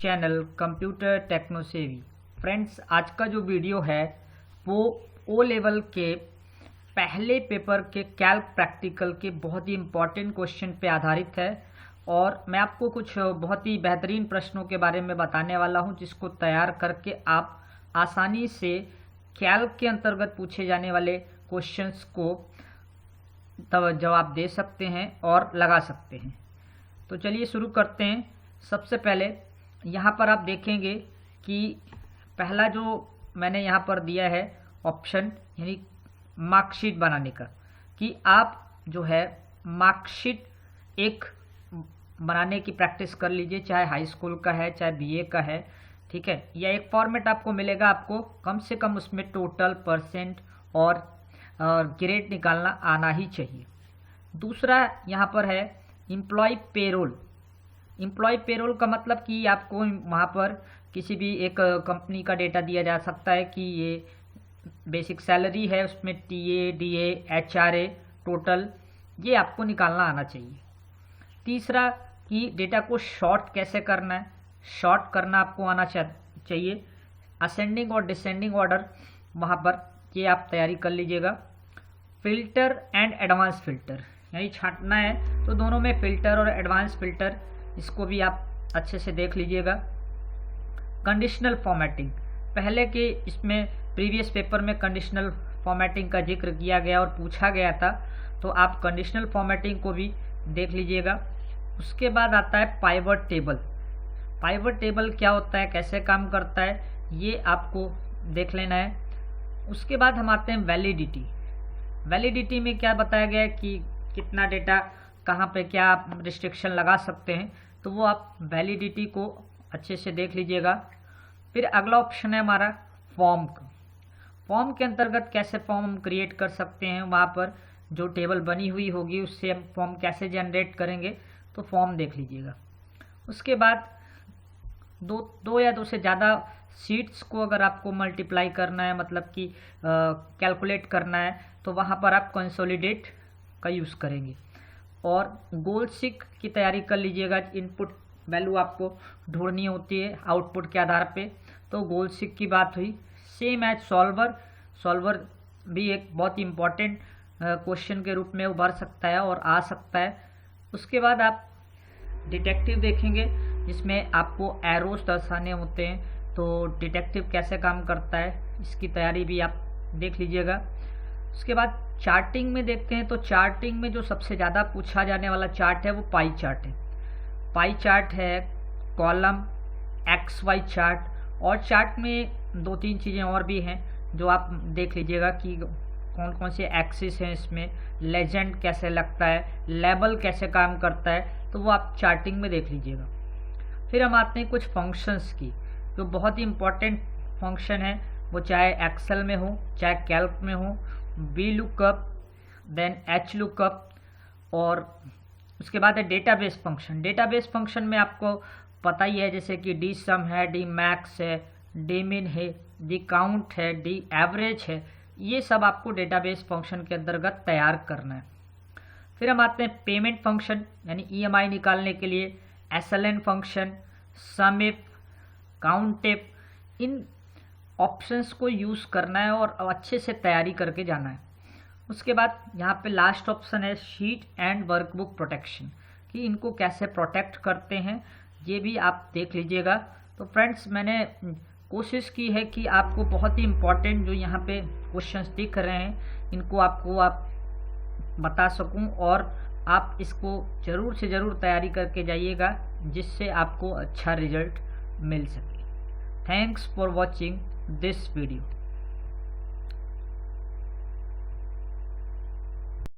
Channel computer techno सेवी। Friends, आज का जो वीडियो है वो ओ लेवल के पहले पेपर के कैल्क प्रैक्टिकल के बहुत ही इम्पॉर्टेंट क्वेश्चन पे आधारित है और मैं आपको कुछ बहुत ही बेहतरीन प्रश्नों के बारे में बताने वाला हूं जिसको तैयार करके आप आसानी से कैल्क के अंतर्गत पूछे जाने वाले क्वेश्चंस को जवाब दे सकते हैं और लगा सकते हैं। तो चलिए शुरू करते हैं। सबसे पहले यहाँ पर आप देखेंगे कि पहला जो मैंने यहाँ पर दिया है ऑप्शन, यानी मार्कशीट बनाने का, कि आप जो है मार्कशीट एक बनाने की प्रैक्टिस कर लीजिए, चाहे हाई स्कूल का है चाहे बीए का है, ठीक है। या एक फॉर्मेट आपको मिलेगा, आपको कम से कम उसमें टोटल, परसेंट और ग्रेड निकालना आना ही चाहिए। दूसरा यहाँ पर है एम्प्लॉय पेरोल। एम्प्लॉय पेरोल का मतलब कि आपको वहाँ पर किसी भी एक कंपनी का डेटा दिया जा सकता है कि ये बेसिक सैलरी है, उसमें टीए, डीए, एचआरए, टोटल, ये आपको निकालना आना चाहिए। तीसरा कि डेटा को शॉर्ट कैसे करना है, शॉर्ट करना आपको आना चाहिए। असेंडिंग और डिसेंडिंग ऑर्डर वहाँ पर ये आप तैयारी कर लीजिएगा। फिल्टर एंड एडवांस फिल्टर, यानी छांटना है तो दोनों में फिल्टर और एडवांस फिल्टर, इसको भी आप अच्छे से देख लीजिएगा। कंडीशनल फॉर्मेटिंग, पहले के इसमें प्रीवियस पेपर में कंडीशनल फॉर्मेटिंग का जिक्र किया गया और पूछा गया था, तो आप कंडीशनल फॉर्मेटिंग को भी देख लीजिएगा। उसके बाद आता है पाइवट टेबल। पाइवट टेबल क्या होता है, कैसे काम करता है, ये आपको देख लेना है। उसके बाद हम आते हैं वैलिडिटी। वैलिडिटी में क्या बताया गया है कि कितना डेटा कहाँ पे क्या रिस्ट्रिक्शन लगा सकते हैं, तो वो आप वैलिडिटी को अच्छे से देख लीजिएगा। फिर अगला ऑप्शन है हमारा फॉर्म का। फॉर्म के अंतर्गत कैसे फॉर्म हम क्रिएट कर सकते हैं, वहाँ पर जो टेबल बनी हुई होगी उससे हम फॉर्म कैसे जनरेट करेंगे, तो फॉर्म देख लीजिएगा। उसके बाद दो या दो से ज़्यादा शीट्स को अगर आपको मल्टीप्लाई करना है, मतलब कि कैलकुलेट करना है, तो वहाँ पर आप कंसोलिडेट का यूज़ करेंगे। और गोल सिक की तैयारी कर लीजिएगा। इनपुट वैल्यू आपको ढूंढनी होती है आउटपुट के आधार पे, तो गोल सिक की बात हुई। सेम एज सॉल्वर, सॉल्वर भी एक बहुत इम्पॉर्टेंट क्वेश्चन के रूप में उभर सकता है और आ सकता है। उसके बाद आप डिटेक्टिव देखेंगे जिसमें आपको एरोस दर्शाने होते हैं, तो डिटेक्टिव कैसे काम करता है इसकी तैयारी भी आप देख लीजिएगा। उसके बाद चार्टिंग में देखते हैं, तो चार्टिंग में जो सबसे ज़्यादा पूछा जाने वाला चार्ट है वो पाई चार्ट है। पाई चार्ट है, कॉलम, एक्स वाई चार्ट, और चार्ट में दो तीन चीज़ें और भी हैं जो आप देख लीजिएगा कि कौन कौन से एक्सिस हैं इसमें, लेजेंड कैसे लगता है, लेबल कैसे काम करता है, तो वो आप चार्टिंग में देख लीजिएगा। फिर हम आते हैं कुछ फंक्शंस की, जो बहुत ही इम्पॉर्टेंट फंक्शन है, वो चाहे एक्सेल में हो चाहे कैल्क में हो। V lookup, then H lookup, और उसके बाद है डेटाबेस फंक्शन। डेटाबेस फंक्शन में आपको पता ही है, जैसे कि डी सम है, डी मैक्स है, डी मिन है, डी काउंट है, डी एवरेज है, ये सब आपको डेटाबेस फंक्शन के अंतर्गत तैयार करना है। फिर हम आते हैं पेमेंट फंक्शन, यानी ईएमआई निकालने के लिए SLN function, sum if, count if, इन ऑप्शंस को यूज़ करना है और अच्छे से तैयारी करके जाना है। उसके बाद यहाँ पे लास्ट ऑप्शन है शीट एंड वर्कबुक प्रोटेक्शन, कि इनको कैसे प्रोटेक्ट करते हैं ये भी आप देख लीजिएगा। तो फ्रेंड्स, मैंने कोशिश की है कि आपको बहुत ही इम्पॉर्टेंट जो यहाँ पे क्वेश्चंस दिख रहे हैं इनको आपको बता सकूं, और आप इसको ज़रूर से ज़रूर तैयारी करके जाइएगा जिससे आपको अच्छा रिजल्ट मिल सके। Thanks for watching this video।